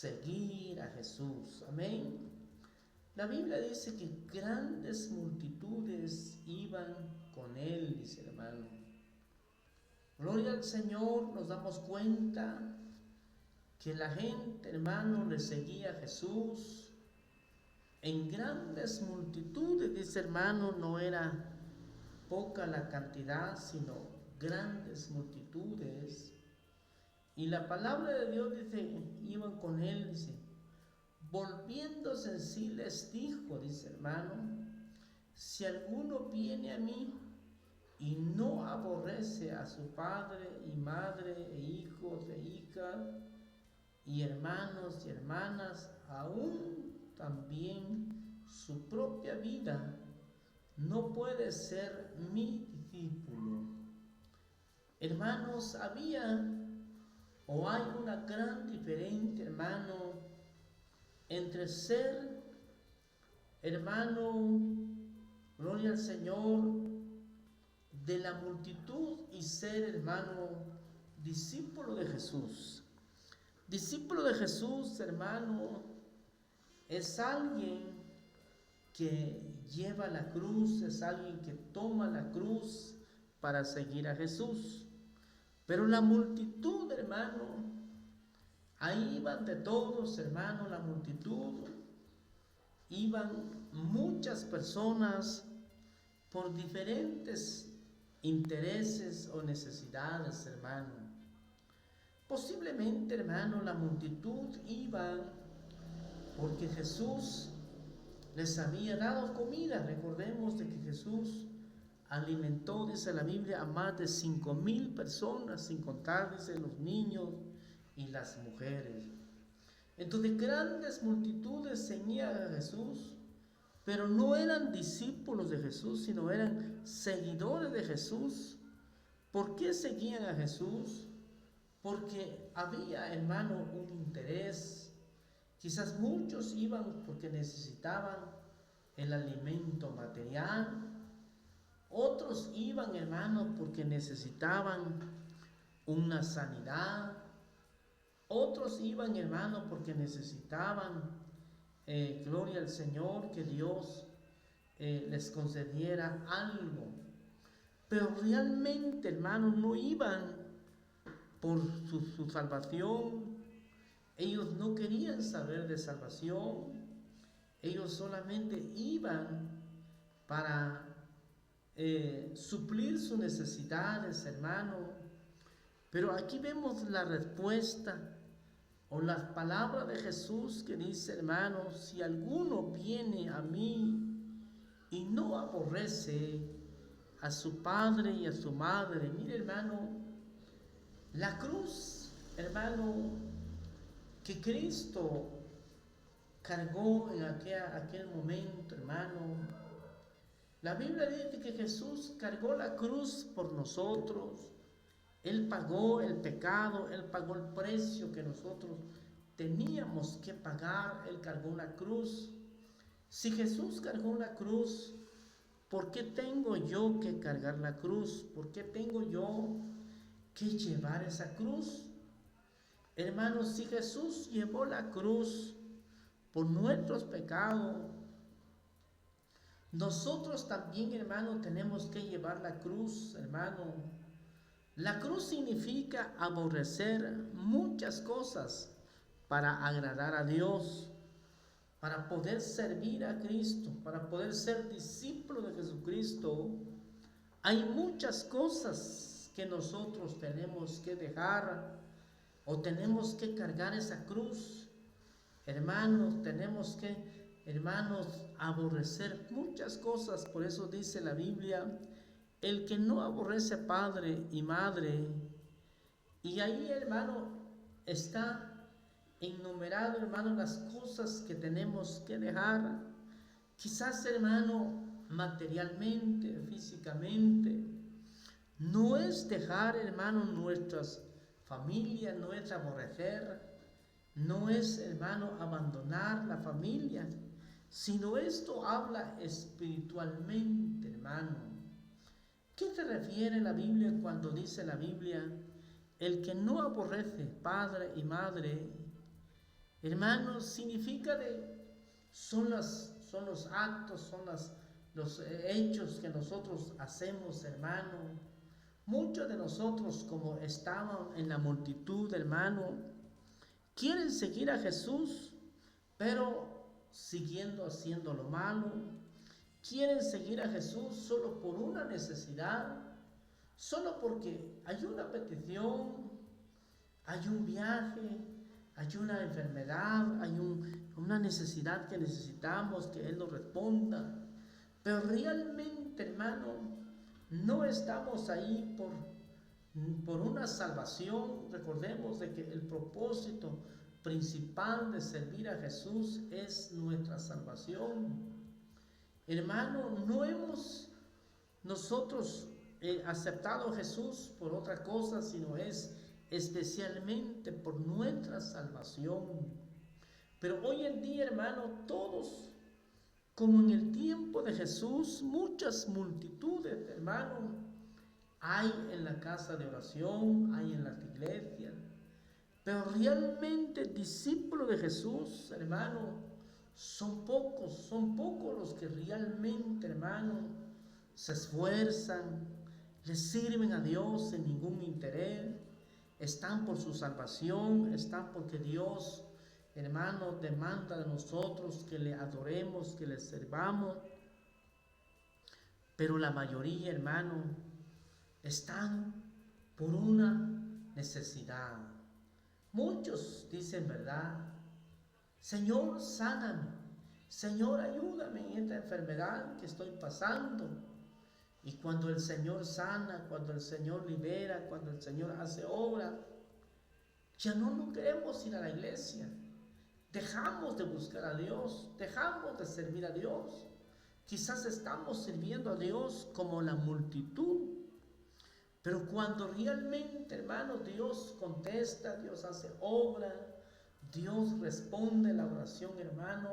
seguir a Jesús. Amén. La Biblia dice que grandes multitudes iban con él, dice hermano. Gloria al Señor, nos damos cuenta que la gente, hermano, le seguía a Jesús en grandes multitudes, dice hermano, no era poca la cantidad, sino grandes multitudes. Y la palabra de Dios dice, iban con él, dice, volviéndose en sí les dijo, dice hermano, si alguno viene a mí y no aborrece a su padre y madre e hijos e hijas y hermanos y hermanas, aún también su propia vida, no puede ser mi discípulo. Hermanos, había o hay una gran diferencia, hermano, entre ser, hermano, gloria al Señor, de la multitud y ser, hermano, discípulo de Jesús. Discípulo de Jesús, hermano, es alguien que lleva la cruz, es alguien que toma la cruz para seguir a Jesús. Pero la multitud, hermano, ahí iban de todos, hermano, la multitud, iban muchas personas por diferentes intereses o necesidades, hermano. Posiblemente, hermano, la multitud iba porque Jesús les había dado comida. Recordemos de que Jesús alimentó, dice la Biblia, a más de 5,000 personas, sin contar, dice, los niños y las mujeres. Entonces grandes multitudes seguían a Jesús, pero no eran discípulos de Jesús, sino eran seguidores de Jesús. ¿Por qué seguían a Jesús? Porque había, hermano, un interés. Quizás muchos iban porque necesitaban el alimento material. Otros iban, hermano, porque necesitaban una sanidad. Otros iban, hermano, porque necesitaban, gloria al Señor, que Dios les concediera algo. Pero realmente, hermano, no iban por su salvación. Ellos no querían saber de salvación. Ellos solamente iban para suplir sus necesidades, hermano. Pero aquí vemos la respuesta o las palabras de Jesús que dice, hermano, si alguno viene a mí y no aborrece a su padre y a su madre. Mire, hermano, la cruz, hermano, que Cristo cargó en aquel momento, hermano. La Biblia dice que Jesús cargó la cruz por nosotros. Él pagó el pecado, Él pagó el precio que nosotros teníamos que pagar. Él cargó una cruz. Si Jesús cargó una cruz, ¿por qué tengo yo que cargar la cruz? ¿Por qué tengo yo que llevar esa cruz? Hermanos, si Jesús llevó la cruz por nuestros pecados, nosotros también, hermano, tenemos que llevar la cruz, hermano. La cruz significa aborrecer muchas cosas para agradar a Dios, para poder servir a Cristo, para poder ser discípulo de Jesucristo. Hay muchas cosas que nosotros tenemos que dejar o tenemos que cargar esa cruz. Hermanos, tenemos que, hermanos, aborrecer muchas cosas. Por eso dice la Biblia, el que no aborrece padre y madre. Y ahí, hermano, está enumerado, hermano, las cosas que tenemos que dejar. Quizás, hermano, materialmente, físicamente. No es dejar, hermano, nuestras familias, no es aborrecer. No es, hermano, abandonar la familia, sino esto habla espiritualmente, hermano. ¿Qué se refiere la Biblia cuando dice la Biblia, el que no aborrece padre y madre? Hermanos, significa son los actos, los hechos que nosotros hacemos, hermano. Muchos de nosotros, como estaban en la multitud, hermano, quieren seguir a Jesús, pero siguiendo haciendo lo malo. Quieren seguir a Jesús solo por una necesidad, solo porque hay una petición, hay un viaje, hay una enfermedad, hay una necesidad que necesitamos que Él nos responda. Pero realmente, hermano, no estamos ahí por una salvación. Recordemos de que el propósito principal de servir a Jesús es nuestra salvación. Hermano, no hemos nosotros aceptado a Jesús por otra cosa, sino es especialmente por nuestra salvación. Pero hoy en día, hermano, todos, como en el tiempo de Jesús, muchas multitudes, hermano, hay en la casa de oración, hay en las iglesias, pero realmente discípulos de Jesús, hermano, son pocos los que realmente, hermano, se esfuerzan, le sirven a Dios sin ningún interés, están por su salvación, están porque Dios, hermano, demanda de nosotros que le adoremos, que le sirvamos. Pero la mayoría, hermano, están por una necesidad. Muchos dicen, ¿verdad? Señor, sáname. Señor, ayúdame en esta enfermedad que estoy pasando. Y cuando el Señor sana, cuando el Señor libera, cuando el Señor hace obra, ya no queremos ir a la iglesia. Dejamos de buscar a Dios, dejamos de servir a Dios. Quizás estamos sirviendo a Dios como la multitud. Pero cuando realmente, hermano, Dios contesta, Dios hace obra, Dios responde la oración, hermano,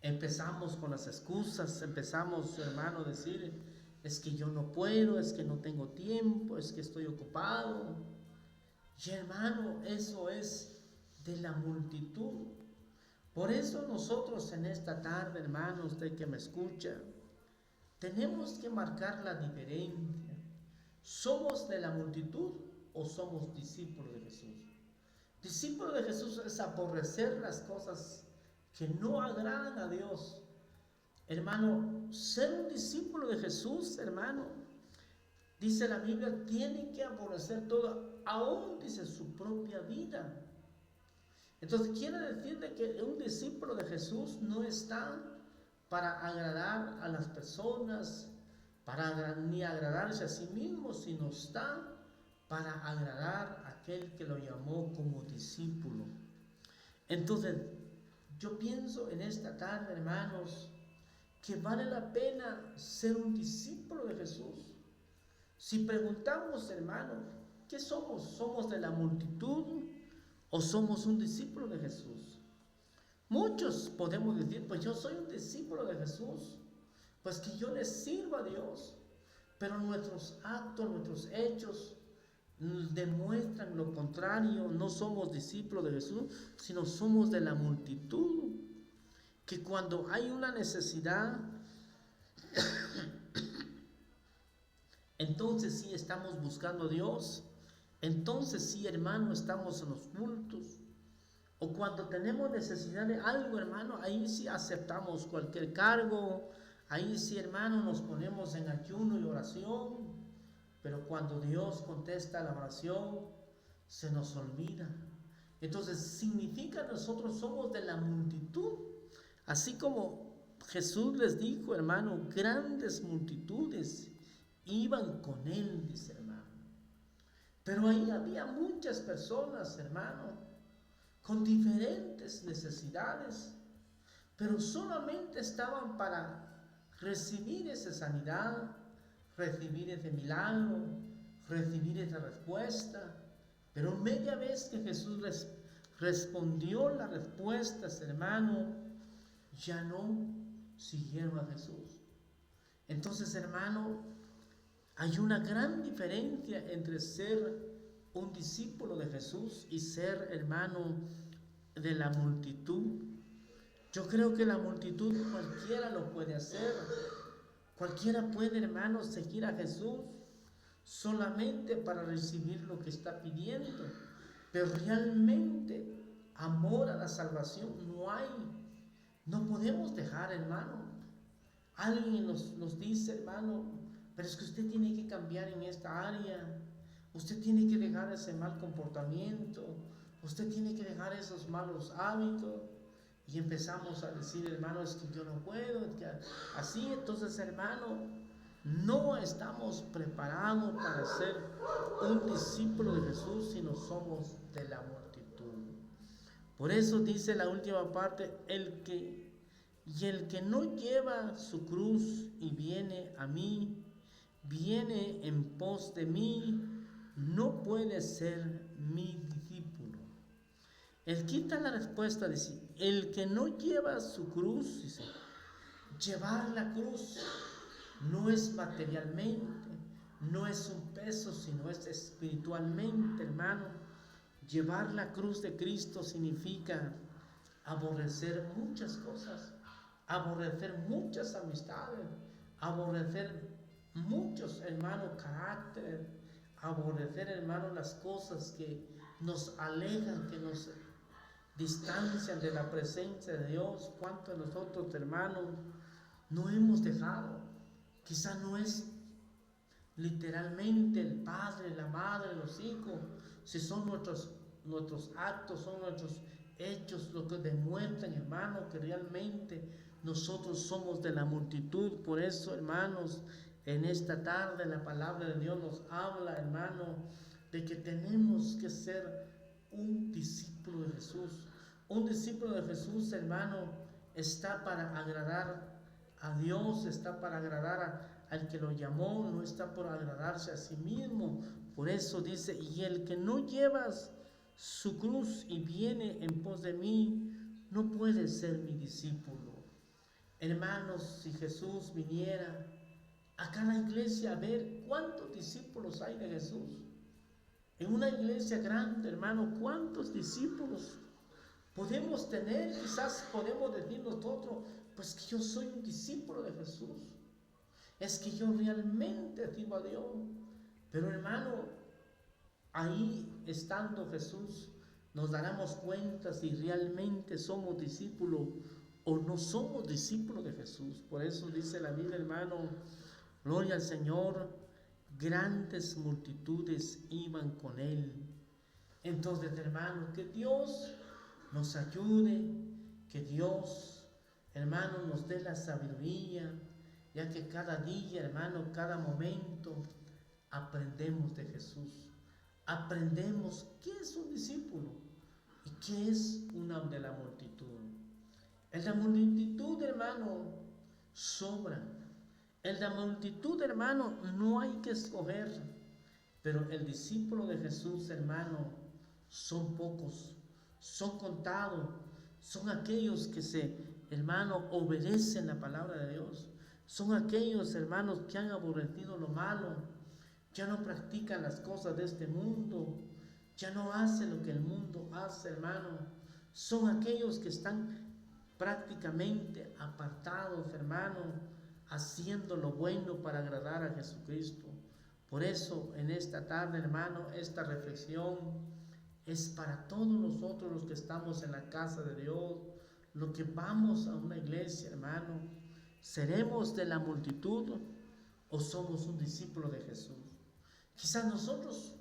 empezamos con las excusas, empezamos, hermano, a decir, es que yo no puedo, es que no tengo tiempo, es que estoy ocupado. Y hermano, eso es de la multitud. Por eso nosotros en esta tarde, hermano, usted que me escucha, tenemos que marcar la diferencia. ¿Somos de la multitud o somos discípulos de Jesús? Discípulo de Jesús es aborrecer las cosas que no agradan a Dios. Hermano, ser un discípulo de Jesús, hermano, dice la Biblia, tiene que aborrecer todo, aún dice su propia vida. Entonces quiere decir de que un discípulo de Jesús no está para agradar a las personas, ni agradarse a sí mismo, sino está para agradar a aquel que lo llamó como discípulo. Entonces, yo pienso en esta tarde, hermanos, que vale la pena ser un discípulo de Jesús. Si preguntamos, hermano, ¿qué somos? ¿Somos de la multitud o somos un discípulo de Jesús? Muchos podemos decir, pues yo soy un discípulo de Jesús, pues que yo le sirvo a Dios, pero nuestros actos, nuestros hechos demuestran lo contrario. No somos discípulos de Jesús, sino somos de la multitud, que cuando hay una necesidad, entonces sí estamos buscando a Dios, entonces sí, hermano, estamos en los cultos, o cuando tenemos necesidad de algo, hermano, ahí sí aceptamos cualquier cargo, ahí sí, hermano, nos ponemos en ayuno y oración. Pero cuando Dios contesta la oración, se nos olvida. Entonces significa nosotros somos de la multitud. Así como Jesús les dijo, hermano, grandes multitudes iban con Él, dice hermano. Pero ahí había muchas personas, hermano, con diferentes necesidades, pero solamente estaban para recibir esa sanidad, recibir ese milagro, recibir esa respuesta. Pero media vez que Jesús les respondió las respuestas, hermano, ya no siguieron a Jesús. Entonces, hermano, hay una gran diferencia entre ser un discípulo de Jesús y ser, hermano, de la multitud? Yo creo que la multitud cualquiera lo puede hacer. Cualquiera puede, hermano, seguir a Jesús solamente para recibir lo que está pidiendo. Pero realmente amor a la salvación no hay. No podemos dejar, hermano. Alguien nos dice, hermano, pero es que usted tiene que cambiar en esta área. Usted tiene que dejar ese mal comportamiento. Usted tiene que dejar esos malos hábitos. Y empezamos a decir, hermano, es que yo no puedo. Es que así, entonces, hermano, no estamos preparados para ser un discípulo de Jesús si no somos de la multitud. Por eso dice la última parte, el que no lleva su cruz y viene a mí, viene en pos de mí, no puede ser mi discípulo. Él quita la respuesta, dice, el que no lleva su cruz, dice, llevar la cruz no es materialmente, no es un peso, sino es espiritualmente, hermano. Llevar la cruz de Cristo significa aborrecer muchas cosas, aborrecer muchas amistades, aborrecer muchos, hermano, carácter, aborrecer, hermano, las cosas que nos alejan, que nos distancian de la presencia de Dios. ¿Cuántos de nosotros, hermanos, no hemos dejado? Quizá no es literalmente el padre, la madre, los hijos, si son nuestros actos, son nuestros hechos lo que demuestran, hermano, que realmente nosotros somos de la multitud. Por eso, hermanos, en esta tarde la palabra de Dios nos habla, hermano, de que tenemos que ser un discípulo de Jesús. Un discípulo de Jesús, hermano, está para agradar a Dios, está para agradar al que lo llamó, no está por agradarse a sí mismo. Por eso dice, y el que no lleva su cruz y viene en pos de mí, no puede ser mi discípulo. Hermanos, si Jesús viniera a cada iglesia a ver cuántos discípulos hay de Jesús, en una iglesia grande, hermano, ¿cuántos discípulos podemos tener? Quizás podemos decir nosotros, pues que yo soy un discípulo de Jesús. Es que yo realmente sirvo a Dios. Pero, hermano, ahí estando Jesús, nos daremos cuenta si realmente somos discípulos o no somos discípulos de Jesús. Por eso dice la Biblia, hermano, gloria al Señor, grandes multitudes iban con él. Entonces, hermano, que Dios nos ayude, que Dios, hermano, nos dé la sabiduría, ya que cada día, hermano, cada momento aprendemos de Jesús. Aprendemos qué es un discípulo y qué es una de la multitud. En la multitud, hermano, sobran. En la multitud, hermano, no hay que escoger, pero el discípulo de Jesús, hermano, son pocos, son contados, son aquellos que hermano, obedecen la palabra de Dios, son aquellos, hermanos, que han aborrecido lo malo, ya no practican las cosas de este mundo, ya no hacen lo que el mundo hace, hermano, son aquellos que están prácticamente apartados, hermano, haciendo lo bueno para agradar a Jesucristo. Por eso en esta tarde, hermano, esta reflexión es para todos nosotros los que estamos en la casa de Dios, los que vamos a una iglesia, hermano. ¿Seremos de la multitud o somos un discípulo de Jesús? Quizás nosotros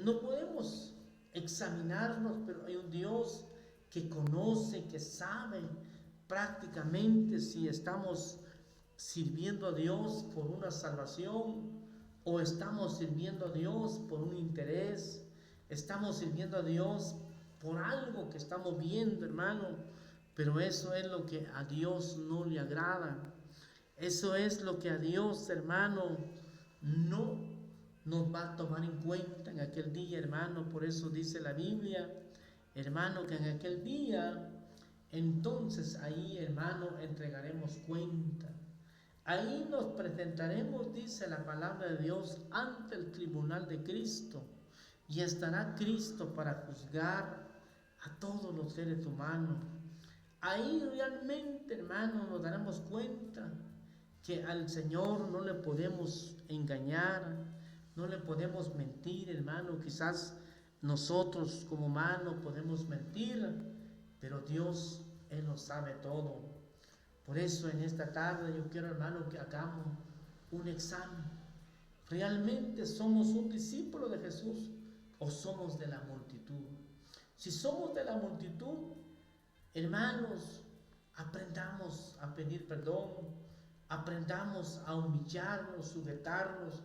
no podemos examinarnos, pero hay un Dios que conoce, que sabe prácticamente si estamos sirviendo a Dios por una salvación o estamos sirviendo a Dios por un interés, estamos sirviendo a Dios por algo que estamos viendo, hermano. Pero eso es lo que a Dios no le agrada. Eso es lo que a Dios, hermano, no nos va a tomar en cuenta en aquel día, hermano. Por eso dice la Biblia, hermano, que en aquel día, entonces ahí, hermano, entregaremos cuenta. Ahí nos presentaremos, dice la palabra de Dios, ante el tribunal de Cristo. y estará Cristo para juzgar a todos los seres humanos. Ahí realmente, hermano, nos daremos cuenta que al Señor no le podemos engañar, no le podemos mentir, hermano. Quizás nosotros como humanos podemos mentir, pero Dios, Él lo sabe todo. Por eso en esta tarde yo quiero, hermano, que hagamos un examen. ¿Realmente somos un discípulo de Jesús o somos de la multitud? Si somos de la multitud, hermanos, aprendamos a pedir perdón, aprendamos a humillarnos, sujetarnos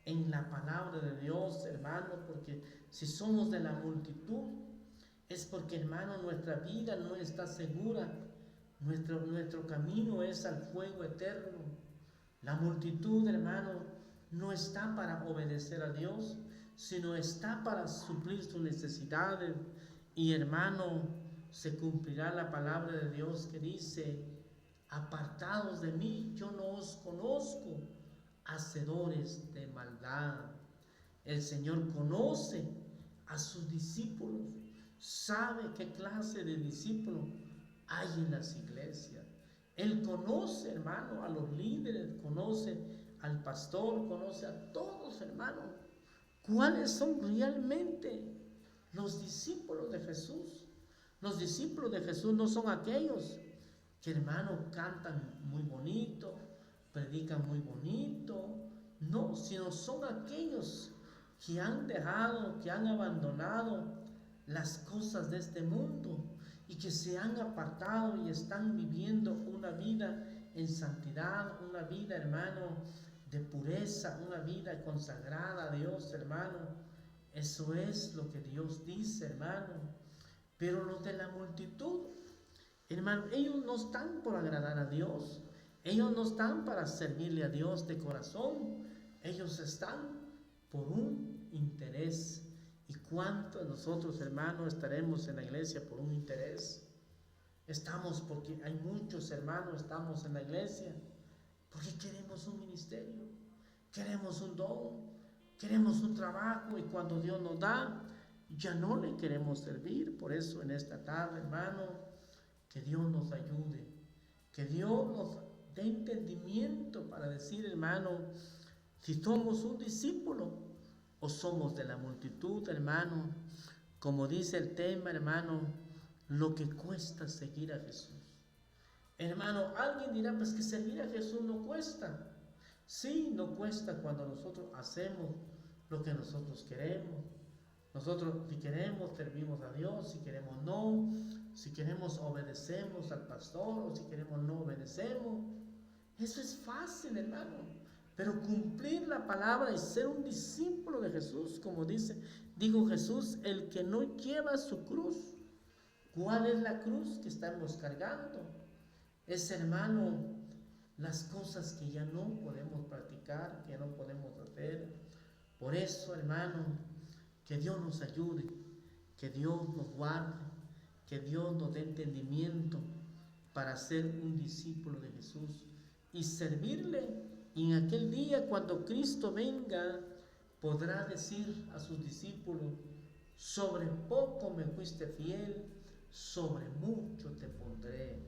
en la palabra de Dios, hermano, porque si somos de la multitud, es porque, hermano, nuestra vida no está segura, nuestro camino es al fuego eterno. La multitud, hermano, no está para obedecer a Dios, sino está para suplir sus necesidades. Y, hermano, se cumplirá la palabra de Dios que dice: apartados de mí, yo no os conozco, hacedores de maldad. El Señor conoce a sus discípulos, sabe qué clase de discípulos hay en las iglesias. Él conoce, hermano, a los líderes, conoce al pastor, conoce a todos, hermano. ¿Cuáles son realmente los discípulos de Jesús? Los discípulos de Jesús no son aquellos que, hermano, cantan muy bonito, predican muy bonito, no, sino son aquellos que han dejado, que han abandonado las cosas de este mundo y que se han apartado y están viviendo una vida en santidad, una vida, hermano, de pureza, una vida consagrada a Dios, hermano. Eso es lo que Dios dice, hermano. Pero los de la multitud, hermano, ellos no están por agradar a Dios, ellos no están para servirle a Dios de corazón, ellos están por un interés. ¿Y cuántos de nosotros, hermanos, estaremos en la iglesia por un interés? Estamos porque hay muchos hermanos, estamos en la iglesia porque queremos un ministerio, queremos un don, queremos un trabajo, y cuando Dios nos da, ya no le queremos servir. Por eso en esta tarde, hermano, que Dios nos ayude, que Dios nos dé entendimiento para decir, hermano, si somos un discípulo o somos de la multitud, hermano. Como dice el tema, hermano, lo que cuesta seguir a Jesús. Hermano, alguien dirá, pues que seguir a Jesús no cuesta. Sí, no cuesta cuando nosotros hacemos lo que nosotros queremos. Nosotros, si queremos, servimos a Dios; si queremos, no. Si queremos, obedecemos al pastor; o si queremos, no obedecemos. Eso es fácil, hermano. Pero cumplir la palabra y ser un discípulo de Jesús, como dijo Jesús, el que no lleva su cruz. ¿Cuál es la cruz que estamos cargando? Es, hermano, las cosas que ya no podemos practicar, que ya no podemos hacer. Por eso, hermano, que Dios nos ayude, que Dios nos guarde, que Dios nos dé entendimiento para ser un discípulo de Jesús y servirle. Y en aquel día, cuando Cristo venga, podrá decir a sus discípulos: sobre poco me fuiste fiel, sobre mucho te pondré.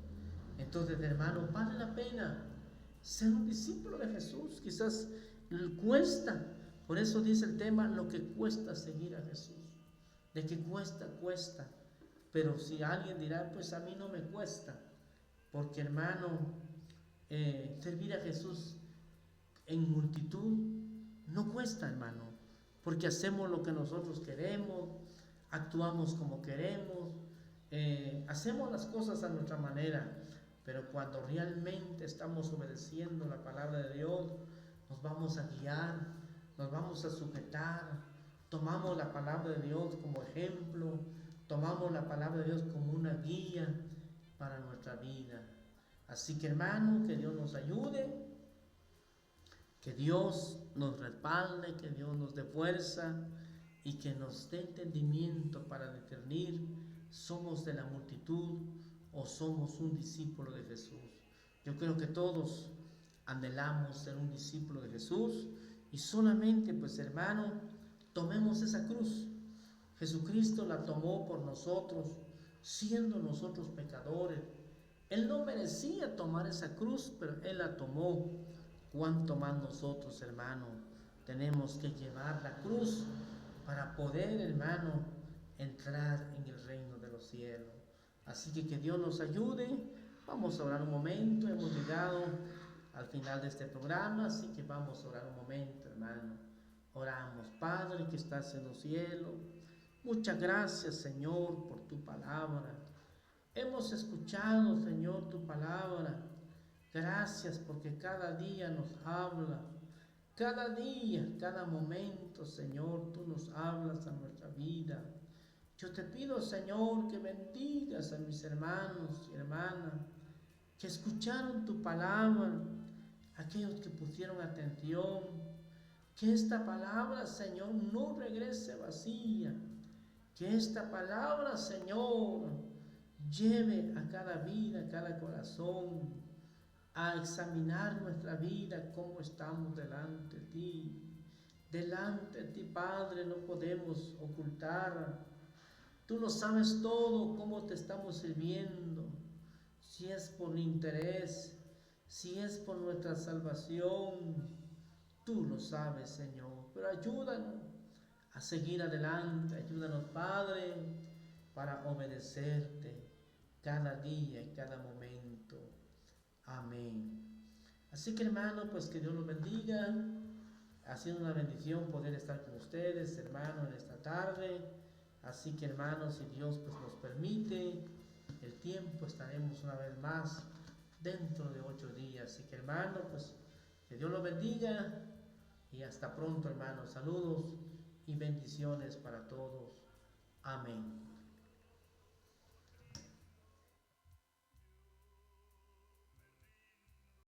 Entonces, hermano, vale la pena ser un discípulo de Jesús. Quizás cuesta, por eso dice el tema, lo que cuesta seguir a Jesús. De que cuesta, cuesta. Pero si alguien dirá, pues a mí no me cuesta, porque, hermano, servir a Jesús en multitud no cuesta, hermano, porque hacemos lo que nosotros queremos, actuamos como queremos, hacemos las cosas a nuestra manera. Pero cuando realmente estamos obedeciendo la palabra de Dios, nos vamos a guiar, nos vamos a sujetar, tomamos la palabra de Dios como ejemplo, tomamos la palabra de Dios como una guía para nuestra vida. Así que, hermano, que Dios nos ayude, que Dios nos respalde, que Dios nos dé fuerza y que nos dé entendimiento para discernir: somos de la multitud o somos un discípulo de Jesús. Yo creo que todos anhelamos ser un discípulo de Jesús, y solamente, pues, hermano, tomemos esa cruz. Jesucristo la tomó por nosotros, siendo nosotros pecadores. Él no merecía tomar esa cruz, pero Él la tomó. ¿Cuánto más nosotros, hermano, tenemos que llevar la cruz para poder, hermano, entrar en el reino de los cielos? Así que Dios nos ayude. Vamos a orar un momento. Hemos llegado al final de este programa, así que vamos a orar un momento, hermano. Oramos. Padre que estás en los cielos, muchas gracias, Señor, por tu palabra. Hemos escuchado, Señor, tu palabra. Gracias porque cada día nos habla. Cada día, cada momento, Señor, tú nos hablas a nuestra vida. Yo te pido, Señor, que bendigas a mis hermanos y hermanas que escucharon tu palabra, aquellos que pusieron atención, que esta palabra, Señor, no regrese vacía, que esta palabra, Señor, lleve a cada vida, a cada corazón, a examinar nuestra vida, cómo estamos delante de ti. Delante de ti, Padre, no podemos ocultar. Tú lo sabes todo, cómo te estamos sirviendo. Si es por interés, si es por nuestra salvación, tú lo sabes, Señor. Pero ayúdanos a seguir adelante. Ayúdanos, Padre, para obedecerte cada día y cada momento. Amén. Así que, hermano, pues que Dios los bendiga. Ha sido una bendición poder estar con ustedes, hermano, en esta tarde. Así que, hermanos, si Dios pues nos permite el tiempo, estaremos una vez más dentro de 8 días. Así que, hermano, pues que Dios los bendiga y hasta pronto, hermanos. Saludos y bendiciones para todos. Amén.